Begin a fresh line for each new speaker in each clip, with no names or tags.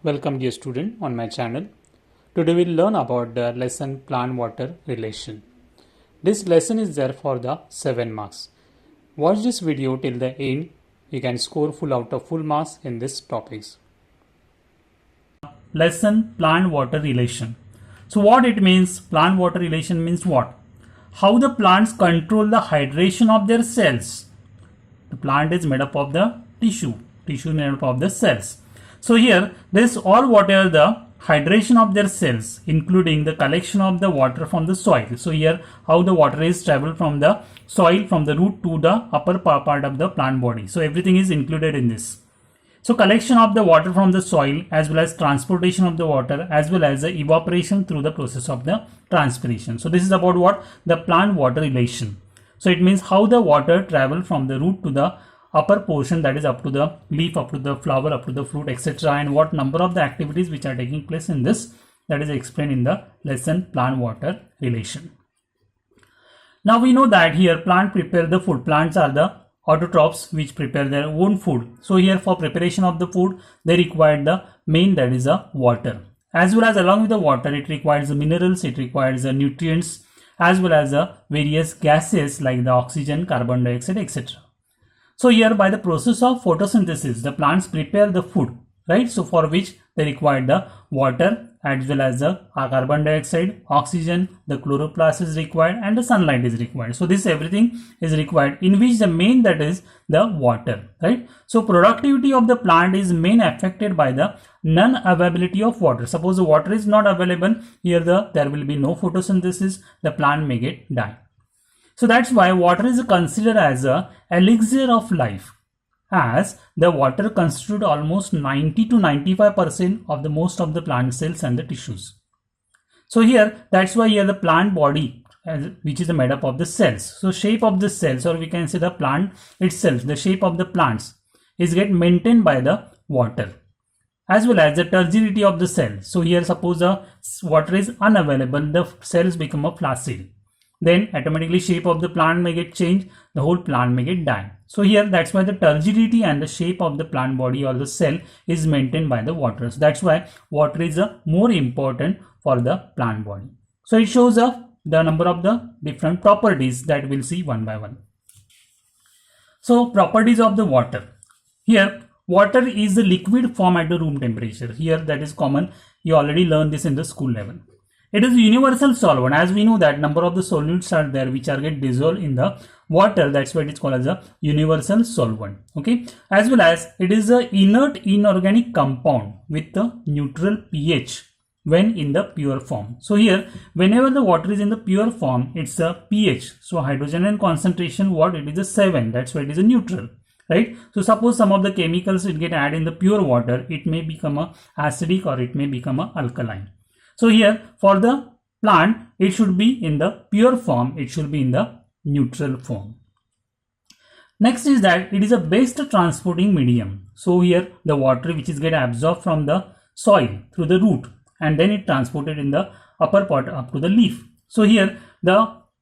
Welcome dear student on my channel. Today we'll learn about the lesson plant water relation. This lesson is there for the 7 marks. Watch this video till the end. You can score full out of full marks in this topics. Lesson plant water relation. So what it means? Plant water relation means what? How the plants control the hydration of their cells. The plant is made up of the tissue. Tissue is made up of the cells. So here this all whatever the hydration of their cells, including the collection of the water from the soil. So here how the water is traveled from the soil, from the root to the upper part of the plant body. So everything is included in this. So collection of the water from the soil, as well as transportation of the water, as well as the evaporation through the process of the transpiration. So this is about what? The plant water relation. So it means how the water travel from the root to the upper portion, that is up to the leaf, up to the flower, up to the fruit, etc., and what number of the activities which are taking place in this, that is explained in the lesson plant water relation. Now we know that here plant prepare the food. Plants are the autotrophs which prepare their own food. So here for preparation of the food they require the main, that is the water, as well as along with the water it requires the minerals, it requires the nutrients, as well as the various gases like the oxygen, carbon dioxide, etc. So here by the process of photosynthesis the plants prepare the food, right? So for which they require the water, as well as the carbon dioxide, oxygen, the chloroplast is required, and the sunlight is required. So this everything is required, in which the main, that is the water, right? So productivity of the plant is main affected by the non-availability of water. Suppose the water is not available, here there will be no photosynthesis, the plant may get die. So that's why water is considered as a elixir of life, as the water constitute almost 90 to 95% of the most of the plant cells and the tissues. So here that's why here the plant body, which is made up of the cells. So shape of the cells, or we can say the plant itself, the shape of the plants is get maintained by the water, as well as the turgidity of the cell. So here suppose the water is unavailable, the cells become a flaccid. Then automatically shape of the plant may get changed, the whole plant may get die. So here that's why the turgidity and the shape of the plant body or the cell is maintained by the water. So that's why water is more important for the plant body. So it shows the number of the different properties that we'll see one by one. So properties of the water. Here water is the liquid form at the room temperature. Here that is common. You already learned this in the school level. It is a universal solvent, as we know that number of the solutes are there which are get dissolved in the water. That's why it is called as a universal solvent. Okay, as well as it is a inert inorganic compound with the neutral pH when in the pure form. So here whenever the water is in the pure form, it's a pH. So hydrogen and concentration, what it is a 7. That's why it is a neutral. Right. So suppose some of the chemicals will get added in the pure water, it may become a acidic or it may become a alkaline. So here for the plant it should be in the pure form, it should be in the neutral form. Next is that it is a best transporting medium. So here the water which is get absorbed from the soil through the root, and then it transported in the upper part up to the leaf. So here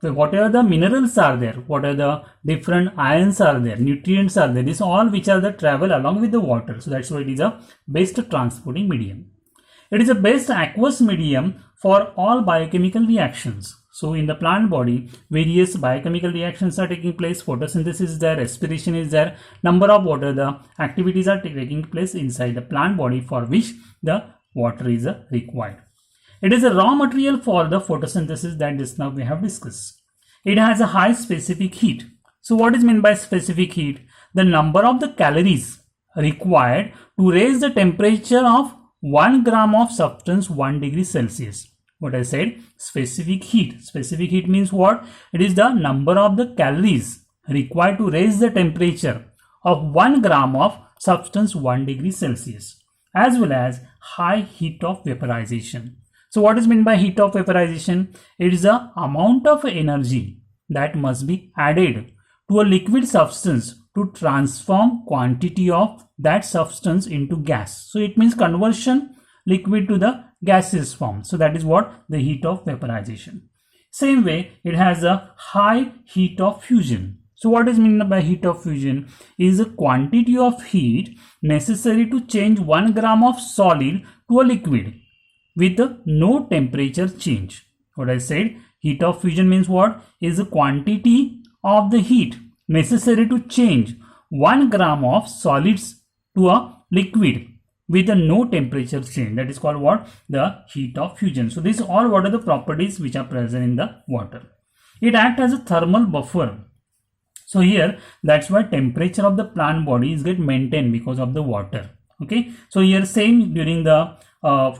whatever the minerals are there, whatever the different ions are there, nutrients are there, this all which are the travel along with the water. So that's why it is a best transporting medium. It is a best aqueous medium for all biochemical reactions. So in the plant body, various biochemical reactions are taking place, photosynthesis is there, respiration is there, number of water, the activities are taking place inside the plant body for which the water is required. It is a raw material for the photosynthesis that just now we have discussed. It has a high specific heat. So what is meant by specific heat? The number of the calories required to raise the temperature of 1 gram of substance 1 degree Celsius. What I said, specific heat. Specific heat means what? It is the number of the calories required to raise the temperature of 1 gram of substance 1 degree Celsius, as well as high heat of vaporization. So what is meant by heat of vaporization? It is the amount of energy that must be added to a liquid substance to transform quantity of that substance into gas. So it means conversion liquid to the gaseous form. So that is what the heat of vaporization. Same way it has a high heat of fusion. So what is meant by heat of fusion is a quantity of heat necessary to change 1 gram of solid to a liquid with no temperature change. What I said, heat of fusion means what? Is the quantity of the heat necessary to change 1 gram of solids to a liquid with no temperature change. That is called what? The heat of fusion. So these all what are the properties which are present in the water. It acts as a thermal buffer. So here, that's why temperature of the plant bodies get maintained because of the water. Okay. So here same during the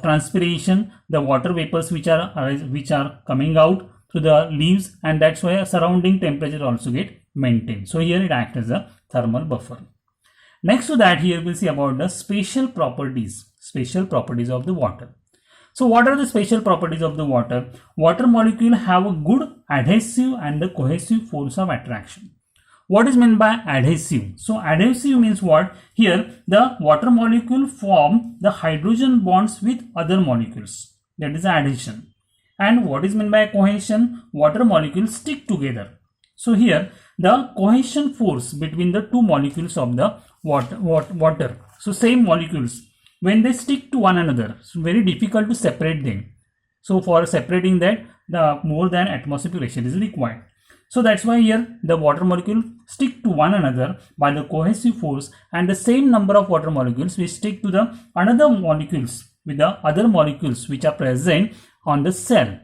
transpiration, the water vapors which are coming out through the leaves, and that's why surrounding temperature also get maintained. So here it acts as a thermal buffer. Next to that, here we'll see about the special properties of the water. So what are the special properties of the water? Water molecule have a good adhesive and the cohesive force of attraction. What is meant by adhesive? So adhesive means what? Here the water molecule form the hydrogen bonds with other molecules. That is adhesion. And what is meant by cohesion? Water molecules stick together. So here the cohesion force between the two molecules of the water. So same molecules, when they stick to one another, it's very difficult to separate them. So for separating that, the more than atmospheric pressure is required. So that's why here the water molecule stick to one another by the cohesive force, and the same number of water molecules will stick to the another molecules with the other molecules which are present on the cell.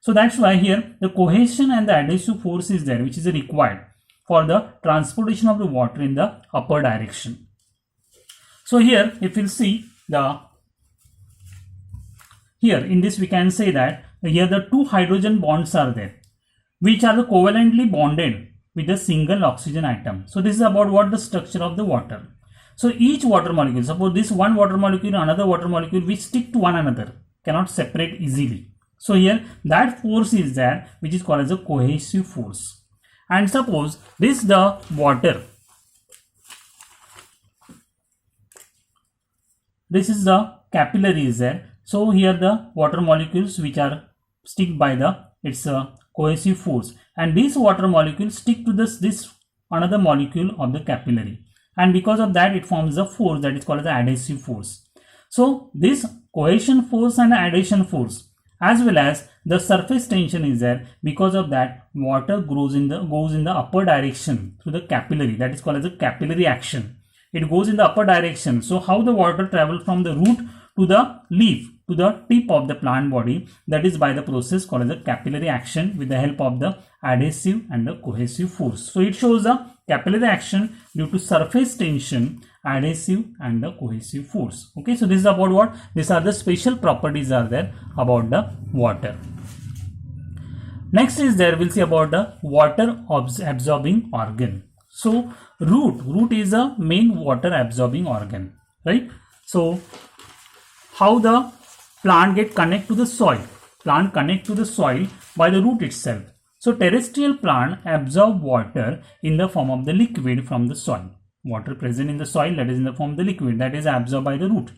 So that's why here the cohesion and the adhesive force is there, which is required for the transportation of the water in the upper direction. So here if you see here in this we can say that here the two hydrogen bonds are there, which are covalently bonded with a single oxygen atom. So this is about what the structure of the water. So each water molecule, suppose this one water molecule, another water molecule, which stick to one another, cannot separate easily. So here that force is there, which is called as a cohesive force. And suppose this the water, this is the capillary is there. So here the water molecules which are stick by the its cohesive force, and these water molecules stick to this another molecule of the capillary, and because of that it forms a force that is called as the adhesive force. So this cohesion force and adhesion force as well as the surface tension is there. Because of that, water goes in the upper direction through the capillary. That is called as the capillary action. It goes in the upper direction. So how the water travels from the root to the leaf to the tip of the plant body, that is by the process called as the capillary action with the help of the adhesive and the cohesive force. So it shows the capillary action due to surface tension, adhesive and the cohesive force. Okay, so this is about what? These are the special properties are there about the water. Next is there we'll see about the water absorbing organ. So root is a main water absorbing organ, right? So how the plant get connect to the soil? Plant connect to the soil by the root itself. So terrestrial plant absorb water in the form of the liquid from the soil. Water present in the soil, that is in the form of the liquid, that is absorbed by the root.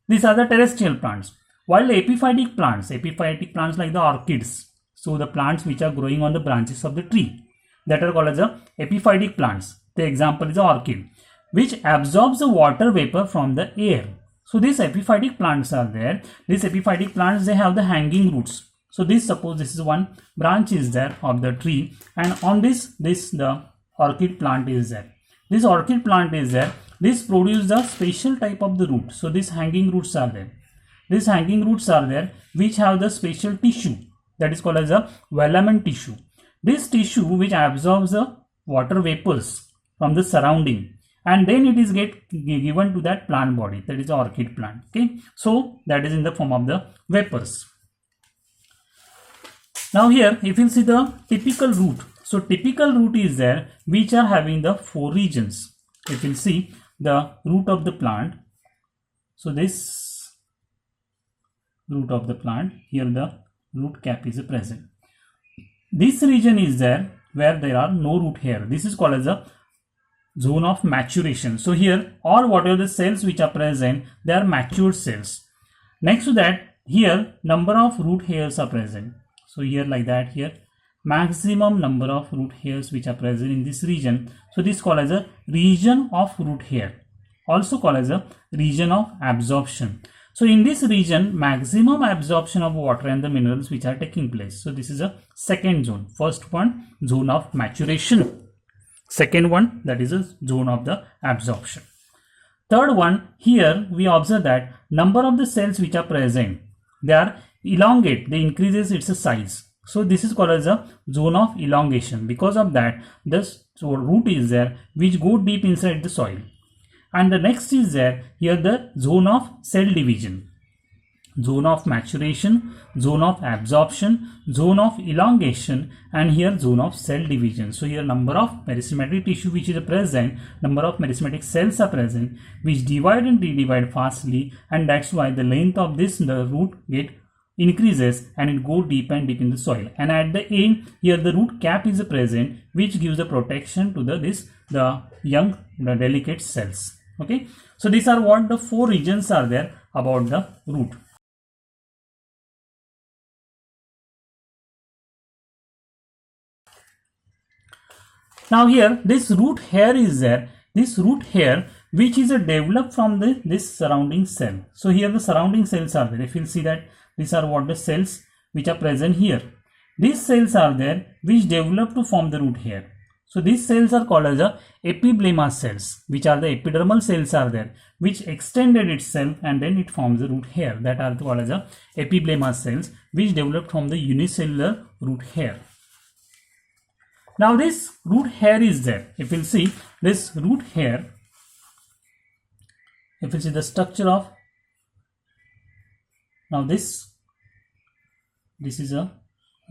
These are the terrestrial plants. While the epiphytic plants like the orchids, so the plants which are growing on the branches of the tree, that are called as the epiphytic plants. The example is the orchid, which absorbs the water vapor from the air. So these epiphytic plants are there. These epiphytic plants, they have the hanging roots. So suppose this is one branch is there of the tree, and on this the orchid plant is there. This orchid plant is there. This produces a special type of the root. So these hanging roots are there. These hanging roots are there which have the special tissue that is called as a velamen tissue. This tissue which absorbs the water vapors from the surrounding, and then it is given to that plant body, that is the orchid plant. Okay, so that is in the form of the vapors. Now here if you see the typical root, so typical root is there which are having the 4 regions. If you see the root of the plant, so this root of the plant, here the root cap is present. This region is there where there are no root hair. This is called as a zone of maturation. So here all whatever the cells which are present, they are matured cells. Next to that, here number of root hairs are present. So here like that, here maximum number of root hairs which are present in this region. So this is called as a region of root hair, also called as a region of absorption. So in this region, maximum absorption of water and the minerals which are taking place. So this is a second zone. First one, zone of maturation. Second one, that is a zone of the absorption. Third one, here we observe that number of the cells which are present, they are elongate, they increases its size. So this is called as a zone of elongation. Because of that, the root is there which go deep inside the soil. And the next is there here the zone of cell division, zone of maturation, zone of absorption, zone of elongation, and here zone of cell division. So here number of meristematic tissue which is present, number of meristematic cells are present which divide and redivide fastly, and that's why the length of this the root get increases and it go deep and deep in the soil. And at the end here the root cap is present which gives the protection to the young delicate cells. Okay, so these are what the four regions are there about the root. Now here this root hair is there, this root hair which is developed from this surrounding cell. So here the surrounding cells are there. If you see that these are what the cells which are present here. These cells are there which develop to form the root hair. So these cells are called as a epiblema cells, which are the epidermal cells are there which extended itself and then it forms the root hair, that are called as a epiblema cells which developed from the unicellular root hair. Now this root hair is there. If you see this root hair, if you see the structure of, now this is a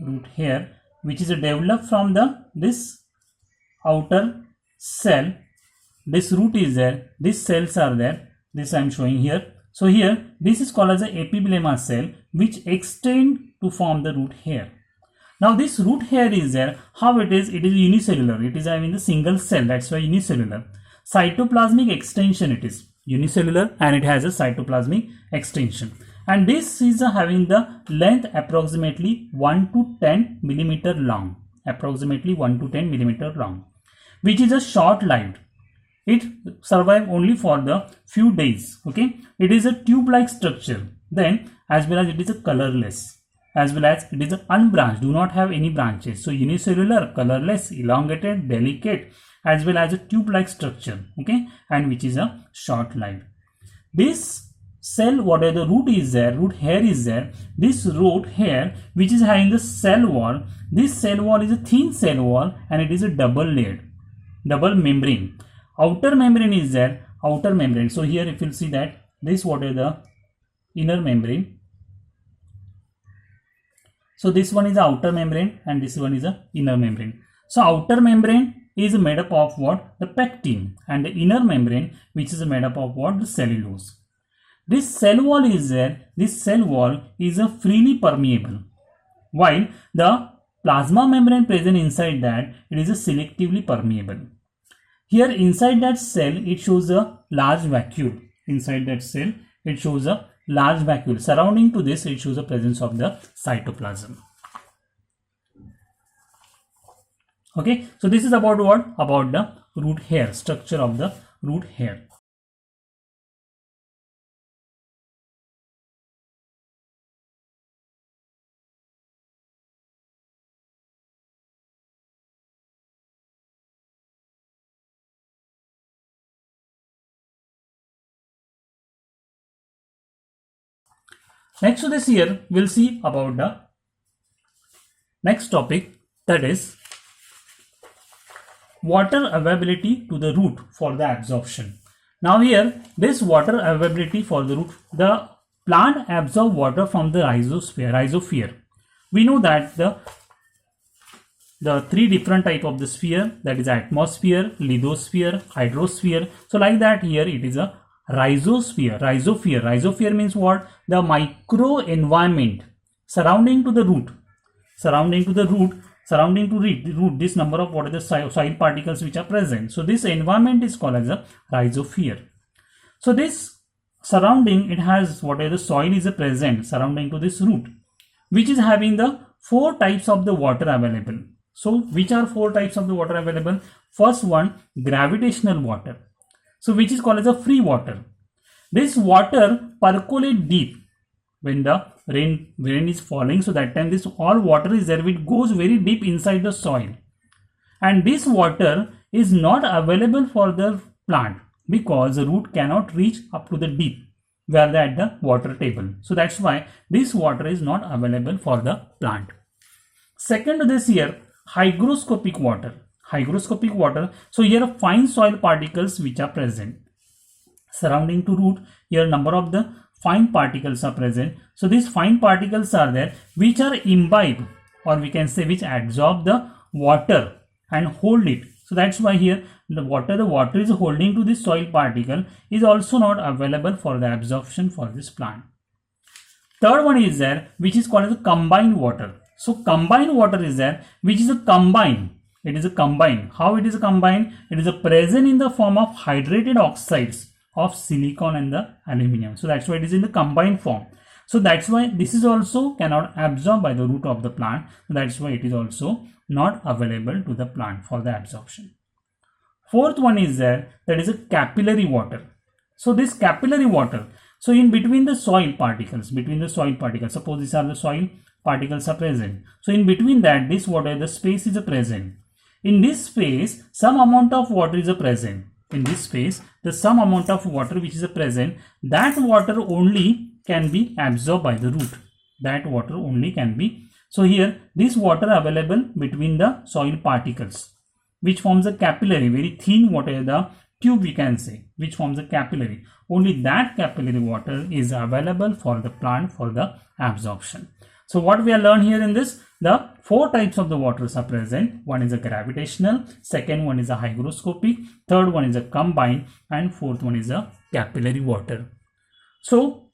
root hair which is developed from this outer cell. This root is there, these cells are there, this I am showing here. So here this is called as a epiblema cell which extend to form the root hair. Now this root hair is there, how it is unicellular, it is having the single cell, that's why unicellular. Cytoplasmic extension it is unicellular and it has a cytoplasmic extension. And this is having the length approximately 1 to 10 millimeter long, approximately 1 to 10 millimeter long, which is a short lived. It survive only for the few days. Okay, it is a tube like structure, then as well as it is a colorless, as well as it is unbranched, do not have any branches. So unicellular, colorless, elongated, delicate, as well as a tube like structure. Okay, and which is a short lived. This cell, whatever the root is there, root hair is there, this root hair which is having the cell wall, this cell wall is a thin cell wall and it is a double layered, double membrane. Outer membrane is there, outer membrane. So here if you see that this what is the inner membrane. So this one is the outer membrane and this one is the inner membrane. So outer membrane is made up of what? The pectin, and the inner membrane which is made up of what? The cellulose. This cell wall is there, this cell wall is a freely permeable, while the plasma membrane present inside that, it is a selectively permeable. Here inside that cell it shows a large vacuole, inside that cell it shows a large vacuole, surrounding to this it shows the presence of the cytoplasm. Okay, so this is about what? About the root hair, structure of the root hair. Next to this here, we'll see about the next topic, that is water availability to the root for the absorption. Now here, this water availability for the root, the plant absorb water from the rhizosphere. We know that the three different type of the sphere, that is atmosphere, lithosphere, hydrosphere. So like that here it is a rhizosphere. Rhizosphere means what? The micro environment surrounding to the root, surrounding to root, this number of what are the soil particles which are present. So this environment is called as a rhizosphere. So this surrounding, it has whatever the soil is present surrounding to this root, which is having the four types of the water available. So which are four types of the water available? First one, gravitational water. So which is called as a free water. This water percolate deep when the rain is falling. So that time this all water is there, which goes very deep inside the soil. And this water is not available for the plant because the root cannot reach up to the deep where they are at the water table. So that's why this water is not available for the plant. Second to this here, hygroscopic water. Hygroscopic water. So here fine soil particles which are present surrounding to root. Here number of the fine particles are present. So these fine particles are there which are imbibe, or we can say which absorb the water and hold it. So that's why here the water is holding to this soil particle is also not available for the absorption for this plant. Third one is there which is called as a combined water. So combined water is there which is a combine. It is a combine. How it is a combine? It is a present in the form of hydrated oxides of silicon and the aluminum. So that's why it is in the combined form. So that's why this is also cannot absorb by the root of the plant. That's why it is also not available to the plant for the absorption. Fourth one is there, that is a capillary water. So this capillary water, so in between the soil particles, suppose these are the soil particles are present. So in between that, this water, the space is present. In this space, some amount of water is present. In this space, the some amount of water which is present, that water only can be absorbed by the root. That water only can be. So here, this water available between the soil particles, which forms a capillary, very thin water, the tube we can say, which forms a capillary. Only that capillary water is available for the plant for the absorption. So what we have learned here in this, the four types of the waters are present. One is a gravitational, second one is a hygroscopic, third one is a combined, and fourth one is a capillary water. So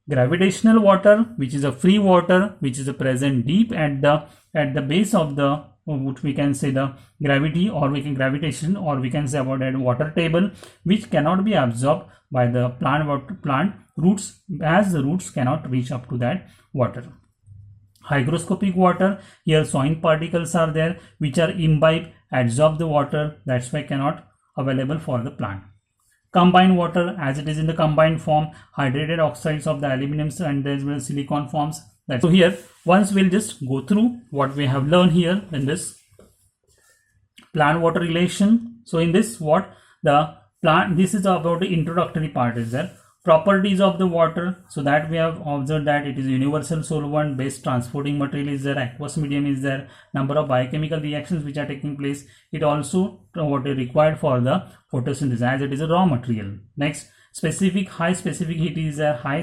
gravitational water, which is a free water, which is a present deep at the base of the, which we can say the gravity, or we can gravitation, or we can say about that water table, which cannot be absorbed by the plant roots, as the roots cannot reach up to that water. Hygroscopic water, here soil particles are there which are imbibe, absorb the water, that's why cannot available for the plant. Combined water, as it is in the combined form, hydrated oxides of the aluminum and as well as silicon forms. So here once we'll just go through what we have learned here in this plant water relation. So in this, what the plant, this is about the introductory part is there. Properties of the water, so that we have observed that it is universal solvent, best transporting material is there, aqueous medium is there, number of biochemical reactions which are taking place. It also what is required for the photosynthesis as it is a raw material. Next, high specific heat is there, high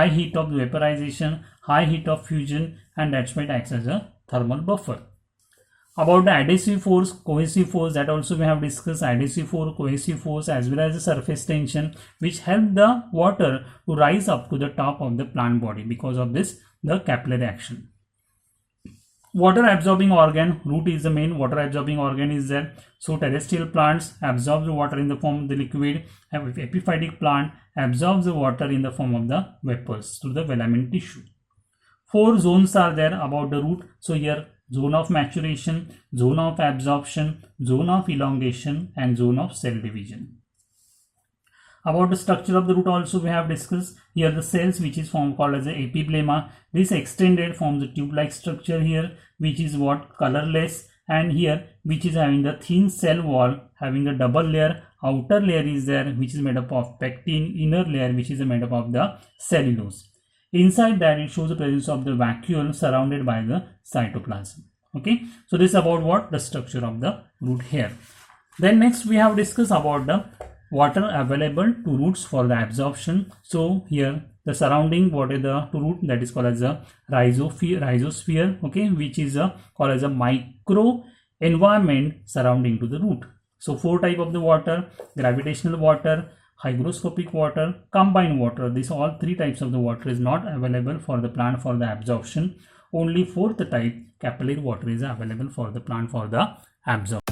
heat of vaporization, high heat of fusion, and that's why it acts as a thermal buffer. About the adhesive force, cohesive force, that also we have discussed. Adhesive force, cohesive force, as well as the surface tension, which help the water to rise up to the top of the plant body. Because of this, the capillary action. Water absorbing organ, root is the main water absorbing organ is there. So terrestrial plants absorb the water in the form of the liquid. Epiphytic plant absorbs the water in the form of the vapors through the velamen tissue. Four zones are there about the root. So here, zone of maturation, zone of absorption, zone of elongation, and zone of cell division. About the structure of the root also we have discussed. Here the cells which is formed called as the epiblema. This extended forms a tube-like structure here, which is what colorless, and here which is having the thin cell wall having the double layer. Outer layer is there which is made up of pectin, inner layer which is made up of the cellulose. Inside that, it shows the presence of the vacuole surrounded by the cytoplasm. Okay, so this is about what the structure of the root here. Then next we have discussed about the water available to roots for the absorption. So here the surrounding water the to root, that is called as a rhizosphere, okay, which is called as a micro environment surrounding to the root. So four type of the water: gravitational water, hygroscopic water, combined water. These all three types of the water is not available for the plant for the absorption. Only fourth type, capillary water, is available for the plant for the absorption.